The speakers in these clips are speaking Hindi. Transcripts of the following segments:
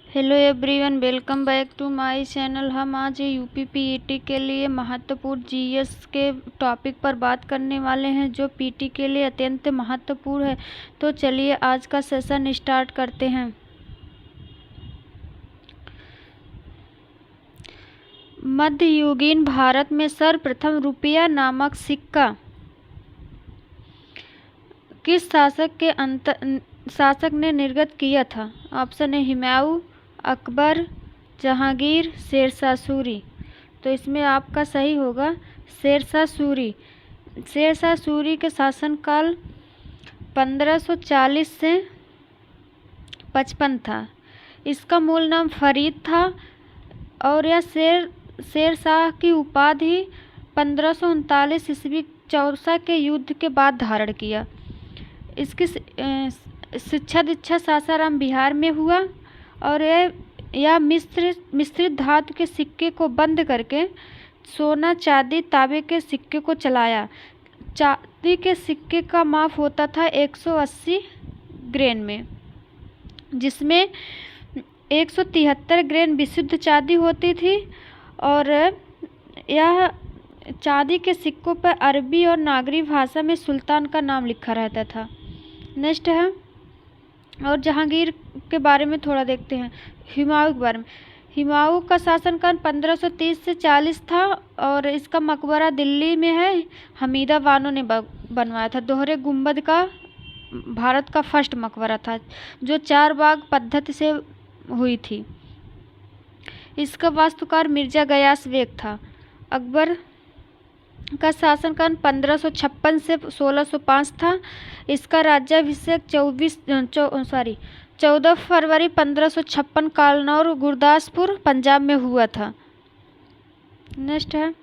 Hello everyone, welcome back to my channel. हम आज यूपी पीईटी के लिए महत्वपूर्ण जीएस के टॉपिक पर बात करने वाले हैं जो पीटी के लिए अत्यंत महत्वपूर्ण है। तो चलिए आज का सेशन स्टार्ट करते हैं। मध्ययुगीन भारत में सर्वप्रथम रुपया नामक सिक्का किस शासक ने निर्गत किया था? Option A Humayun, Akbar, Jahangir, Sher Shah Suri. तो इसमें आपका सही होगा शेरशाह सूरी। शेरशाह सूरी के शासनकाल 1540 से 55 था। इसका मूल नाम फरीद था और यह शेरशाह की उपाधि 1539 ईस्वी चौसा के युद्ध के बाद धारण किया। इसकी शिक्षा दीक्षा सासाराम बिहार में हुआ और यह मिश्रित धातु के सिक्के को बंद करके सोना, चांदी, तांबे के सिक्के को चलाया। चांदी के सिक्के का माप होता था 180 ग्रेन में, जिसमें 173 ग्रेन विशुद्ध चांदी होती थी और यह चांदी के सिक्कों पर अरबी और नागरी भाषा में सुल्तान का नाम लिखा रहता था। नेक्स्ट है, और जहांगीर के बारे में थोड़ा देखते हैं। हुमायूं के बारे में, हुमायूं का शासनकाल 1530 से 40 था और इसका मकबरा दिल्ली में है। हमीदा बानो ने बनवाया था। दोहरे गुंबद का भारत का फर्स्ट मकबरा था जो 4 बाग पद्धति से हुई थी। इसका वास्तुकार मिर्जा गयास बेग था। अकबर का शासनकाल 1556 से 1605 था। इसका राज्याभिषेक 14 फरवरी 1556 कालनौर गुरदासपुर पंजाब में हुआ था। नेक्स्ट है,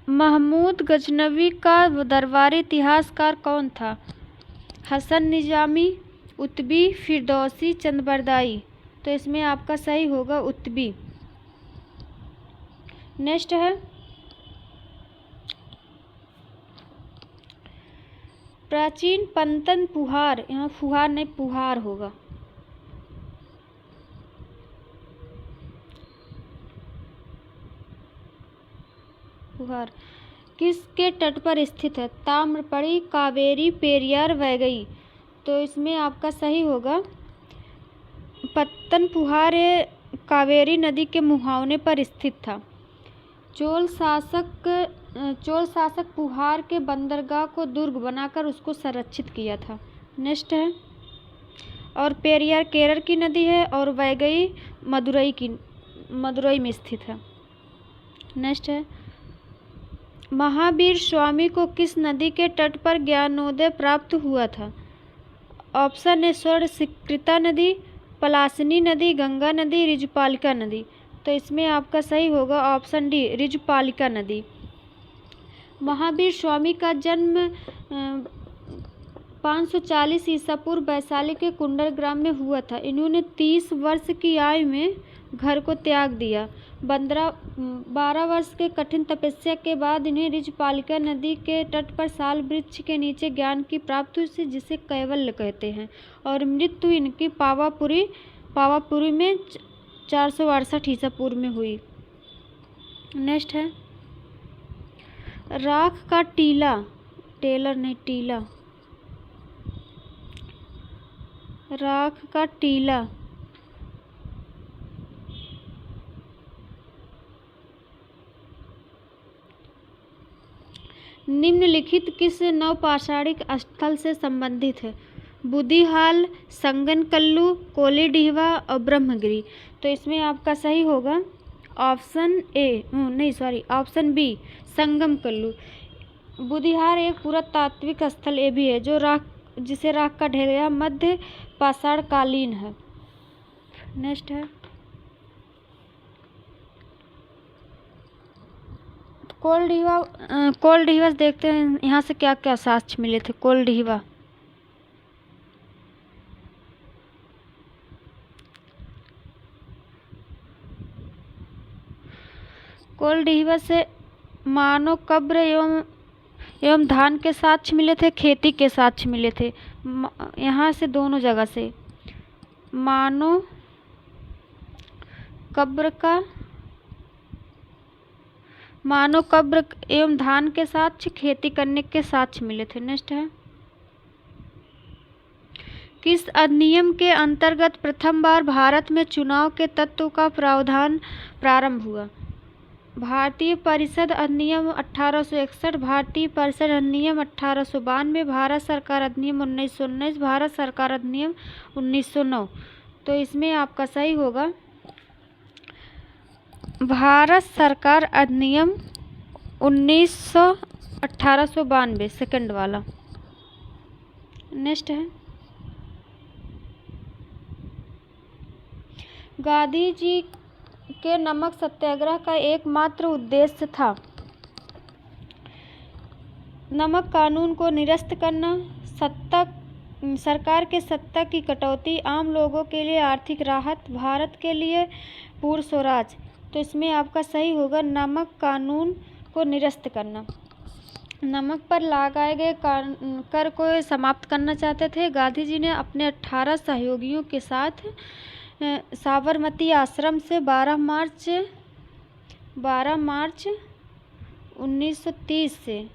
महमूद गजनवी का दरबारी इतिहासकार कौन था? हसन निजामी, उत्बी, फिरदौसी, चंदबरदाई। तो इसमें आपका सही होगा उत्बी। नेक्स्ट है, प्राचीन पंतन पुहार, यहाँ फुहार नहीं पुहार होगा। पुहार किसके तट पर स्थित है? ताम्रपणी, कावेरी, पेरियार, वैगई। तो इसमें आपका सही होगा पत्तन पुहार कावेरी नदी के मुहाने पर स्थित था। चोल शासक पुहार के बंदरगाह को दुर्ग बनाकर उसको संरक्षित किया था। नेक्स्ट है, और पेरियार केरल की नदी है और वैगई मदुरई में स्थित है। नेक्स्ट है, महावीर स्वामी को किस नदी के तट पर ज्ञानोदय प्राप्त हुआ था? ऑप्शन ए स्वर्ण सिकृता नदी, पलासनी नदी, गंगा नदी, ऋजुपालिका नदी। तो इसमें आपका सही होगा ऑप्शन डी ऋजुपालिका नदी। महावीर स्वामी का जन्म 540 ईसा पूर्व वैशाली के कुंडल ग्राम में हुआ था। इन्होंने 30 वर्ष की आयु में घर को त्याग दिया। 12 वर्ष के कठिन तपस्या के बाद इन्हें ऋजुपालिका नदी के तट पर साल वृक्ष के नीचे ज्ञान की प्राप्ति हुई, जिसे कैवल्य कहते हैं, और मृत्यु इनकी पावापुरी में 468 ईसा पूर्व में हुई। नेक्स्ट है, राख का टीला, टेलर नहीं टीला, राख का टीला निम्नलिखित किस नवपाषाणिक स्थल से संबंधित है? बुदिहाल, संगनकल्लू, कोलीडीहवा और ब्रह्मगिरी। तो इसमें आपका सही होगा ऑप्शन बी संगमकल्लू। बुदिहार एक पुरातात्विक स्थल ये भी है जिसे राख का ढेर मध्य पाषाण कालीन है। नेक्स्ट है, कोलडीहवा देखते हैं यहाँ से क्या क्या साक्ष्य मिले थे। कोलडीहवा से मानव कब्र एवं धान के साक्ष्य मिले थे, खेती के साक्ष्य मिले थे यहाँ से, दोनों जगह से। मानव कब्र एवं धान के साक्ष्य, खेती करने के साक्ष्य मिले थे। नेक्स्ट है, किस अधिनियम के अंतर्गत प्रथम बार भारत में चुनाव के तत्व का प्रावधान प्रारंभ हुआ? भारतीय परिषद अधिनियम 1861, भारतीय परिषद अधिनियम 1892, भारत सरकार अधिनियम 1919, भारत सरकार अधिनियम 1909। तो इसमें आपका सही होगा भारत सरकार अधिनियम 1892, सेकंड वाला। नेक्स्ट है, गांधी जी के नमक सत्याग्रह का एकमात्र उद्देश्य था नमक कानून को निरस्त करना, सरकार के सत्ता की कटौती, आम लोगों के लिए आर्थिक राहत, भारत के लिए पूर्ण स्वराज। तो इसमें आपका सही होगा नमक कानून को निरस्त करना। नमक पर लगाए गए कर को समाप्त करना चाहते थे। गांधी जी ने अपने 18 सहयोगियों के साथ साबरमती आश्रम से 12 मार्च 1930 से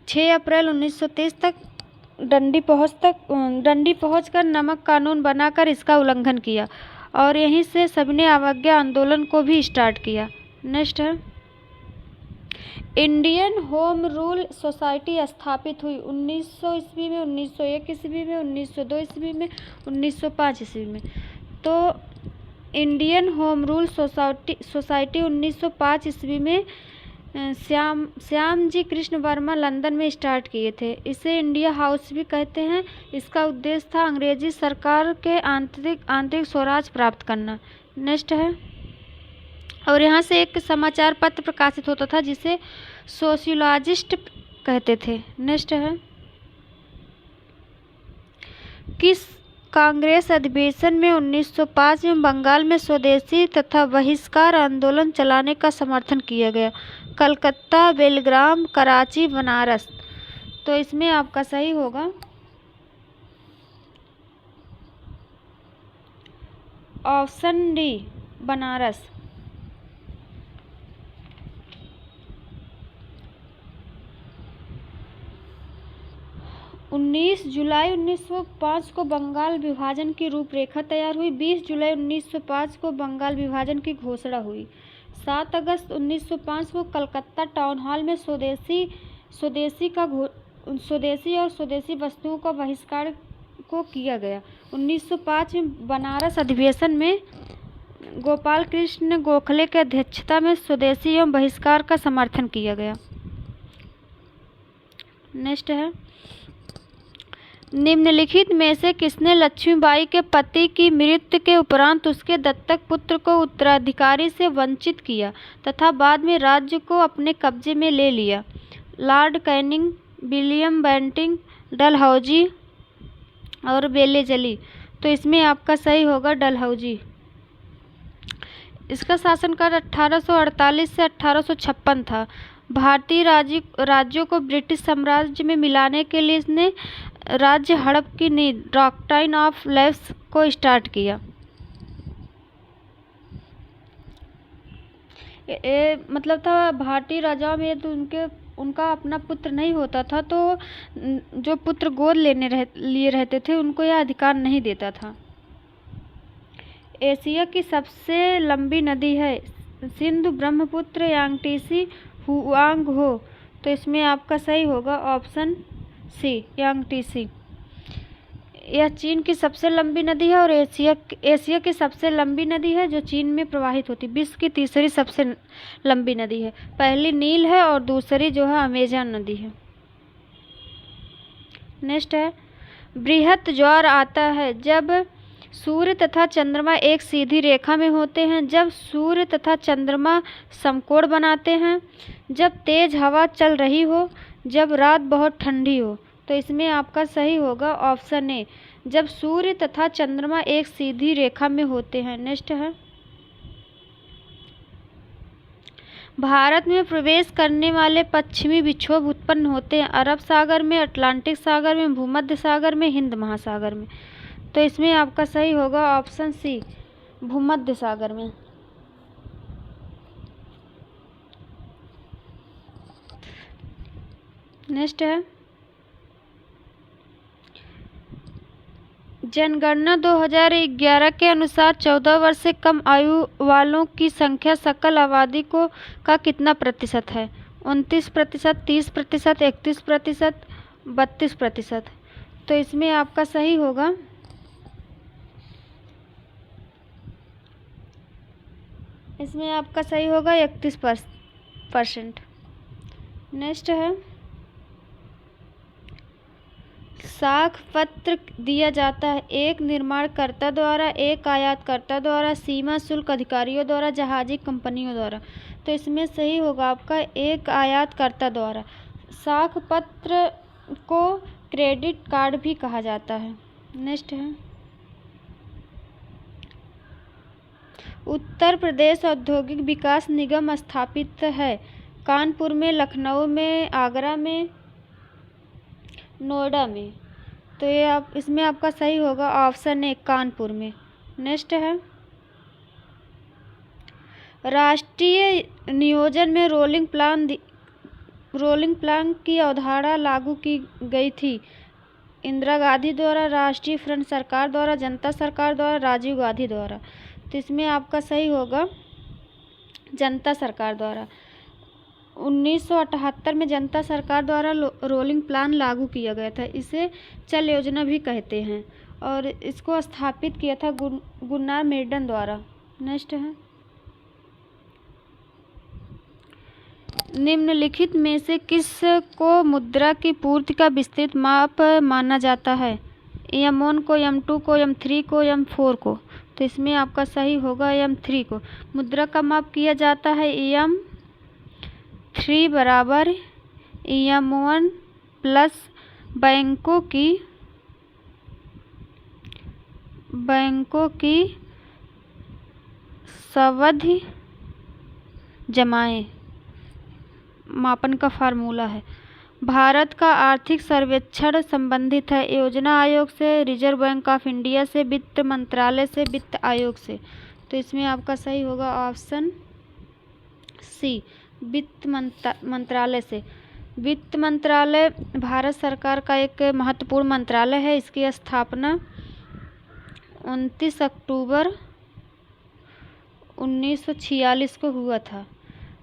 6 अप्रैल 1930 तक डंडी पहुंचकर नमक कानून बनाकर इसका उल्लंघन किया और यहीं से सबने अवज्ञा आंदोलन को भी स्टार्ट किया। नेक्स्ट है, इंडियन होम रूल सोसाइटी स्थापित हुई 1900 ईस्वी में, 1901 ईस्वी में, 1902 ईस्वी में, 1905 ईस्वी में। तो इंडियन होम रूल सोसाइटी 1905 ईस्वी में श्यामजी कृष्ण वर्मा लंदन में स्टार्ट किए थे। इसे इंडिया हाउस भी कहते हैं। इसका उद्देश्य था अंग्रेजी सरकार के आंतरिक स्वराज प्राप्त करना। नेक्स्ट है, और यहाँ से एक समाचार पत्र प्रकाशित होता था जिसे सोशियोलॉजिस्ट कहते थे। नेक्स्ट है, किस कांग्रेस अधिवेशन में 1905 में बंगाल में स्वदेशी तथा बहिष्कार आंदोलन चलाने का समर्थन किया गया? कलकत्ता, बेलग्राम, कराची, बनारस। तो इसमें आपका सही होगा ऑप्शन डी, बनारस। 19 जुलाई 1905 को बंगाल विभाजन की रूपरेखा तैयार हुई। 20 जुलाई 1905 को बंगाल विभाजन की घोषणा हुई। 7 अगस्त 1905 को कलकत्ता टाउन हॉल में स्वदेशी और स्वदेशी वस्तुओं का बहिष्कार को किया गया। 1905 में बनारस अधिवेशन में गोपाल कृष्ण गोखले की अध्यक्षता में स्वदेशी एवं बहिष्कार का समर्थन किया गया। नेक्स्ट है, निम्नलिखित में से किसने लक्ष्मीबाई के पति की मृत्यु के उपरांत उसके दत्तक पुत्र को उत्तराधिकारी से वंचित किया तथा बाद में राज्य को अपने कब्जे में ले लिया? Lord Canning, William Bentinck, Dalhousie और बेलेजली। तो इसमें आपका सही होगा डलहौजी। इसका शासनकाल 1848 से 1856 था। भारतीय राज्यों को ब्रिटिश साम्राज्य में मिलाने के लिए इसने राज्य हड़प की नींव डॉक्ट्राइन ऑफ लैप्स को स्टार्ट किया। मतलब था भारतीय राजाओं में तो उनका अपना पुत्र नहीं होता था, तो जो पुत्र गोद लिए रहते थे उनको यह अधिकार नहीं देता था। एशिया की सबसे लंबी नदी है सिंधु, ब्रह्मपुत्र, यांगटीसी, हुआंग हो। तो इसमें आपका सही होगा ऑप्शन सी, यांगटीसी। यह चीन की सबसे लंबी नदी है और एशिया की सबसे लंबी नदी है जो चीन में प्रवाहित होती है। विश्व की तीसरी सबसे लंबी नदी है। पहली नील है और दूसरी जो है अमेजन नदी है। नेक्स्ट है, बृहत ज्वार आता है जब सूर्य तथा चंद्रमा एक सीधी रेखा में होते हैं, जब सूर्य तथा चंद्रमा समकोण बनाते हैं, जब तेज हवा चल रही हो, जब रात बहुत ठंडी हो। तो इसमें आपका सही होगा ऑप्शन ए, जब सूर्य तथा चंद्रमा एक सीधी रेखा में होते हैं। नेक्स्ट है, भारत में प्रवेश करने वाले पश्चिमी विक्षोभ उत्पन्न होते हैं अरब सागर में, अटलांटिक सागर में, भूमध्य सागर में, हिंद महासागर में। तो इसमें आपका सही होगा ऑप्शन सी, भूमध्य सागर में। नेक्स्ट है जनगणना 2011 के अनुसार 14 वर्ष से कम आयु वालों की संख्या सकल आबादी को का कितना प्रतिशत है? 29%, 30%, 31%, 32%। तो इसमें आपका सही होगा इसमें आपका सही होगा 31%। नेक्स्ट है साख पत्र दिया जाता है एक निर्माणकर्ता द्वारा, एक आयातकर्ता द्वारा, सीमा शुल्क अधिकारियों द्वारा, जहाजी कंपनियों द्वारा। तो इसमें सही होगा आपका एक आयातकर्ता द्वारा। साख पत्र को क्रेडिट कार्ड भी कहा जाता है। नेक्स्ट है उत्तर प्रदेश औद्योगिक विकास निगम स्थापित है कानपुर में, लखनऊ में, आगरा में, नोएडा में। तो ये इसमें आपका सही होगा ऑप्शन ए, कानपुर में। नेक्स्ट है राष्ट्रीय नियोजन में रोलिंग प्लान की अवधारणा लागू की गई थी इंदिरा गांधी द्वारा, राष्ट्रीय फ्रंट सरकार द्वारा, जनता सरकार द्वारा, राजीव गांधी द्वारा। तो इसमें आपका सही होगा जनता सरकार द्वारा। 1978 में जनता सरकार द्वारा रोलिंग प्लान लागू किया गया था। इसे चल योजना भी कहते हैं और इसको स्थापित किया था गुन्नार मेडन द्वारा। नेक्स्ट है निम्नलिखित में से किस को मुद्रा की पूर्ति का विस्तृत माप माना जाता है? M1 को, M2 को, M3 को, M4 को। तो इसमें आपका सही होगा M3 को। मुद्रा का माप किया जाता है M3 बराबर M1 प्लस बैंकों की सावधि जमाएं मापन का फार्मूला है। भारत का आर्थिक सर्वेक्षण संबंधित है योजना आयोग से, रिजर्व बैंक ऑफ इंडिया से, वित्त मंत्रालय से, वित्त आयोग से। तो इसमें आपका सही होगा ऑप्शन सी, वित्त मंत्रालय से। वित्त मंत्रालय भारत सरकार का एक महत्वपूर्ण मंत्रालय है। इसकी स्थापना 29 अक्टूबर 1946 को हुआ था।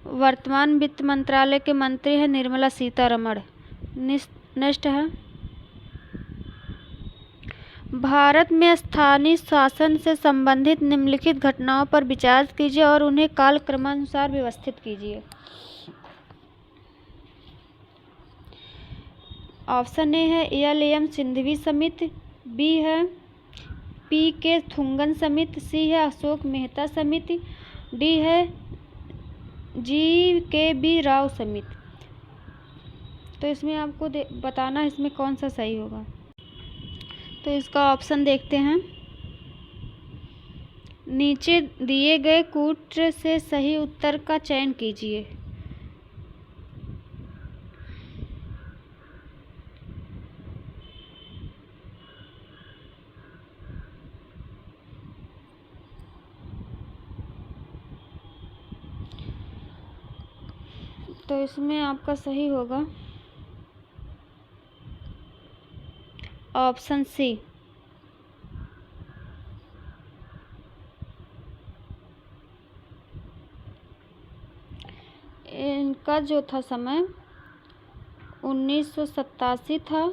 वर्तमान वित्त मंत्रालय के मंत्री हैं निर्मला सीतारमण। नेक्स्ट है भारत में स्थानीय शासन से संबंधित निम्नलिखित घटनाओं पर विचार कीजिए और उन्हें कालक्रमानुसार व्यवस्थित कीजिए। ऑप्शन ए है LM सिंघवी समिति, बी है PK थुंगन समिति, सी है अशोक मेहता समिति, डी है GKB राव समिति। तो इसमें आपको बताना इसमें कौन सा सही होगा। तो इसका ऑप्शन देखते हैं। नीचे दिए गए कूट से सही उत्तर का चयन कीजिए। तो इसमें आपका सही होगा ऑप्शन सी। इनका जो था समय 1987 था।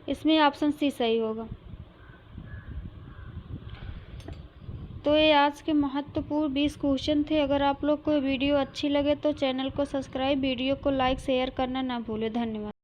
इसमें ऑप्शन सी सही होगा। तो ये आज के महत्वपूर्ण 20 क्वेश्चन थे। अगर आप लोग को वीडियो अच्छी लगे तो चैनल को सब्सक्राइब, वीडियो को लाइक शेयर करना ना भूलें। धन्यवाद।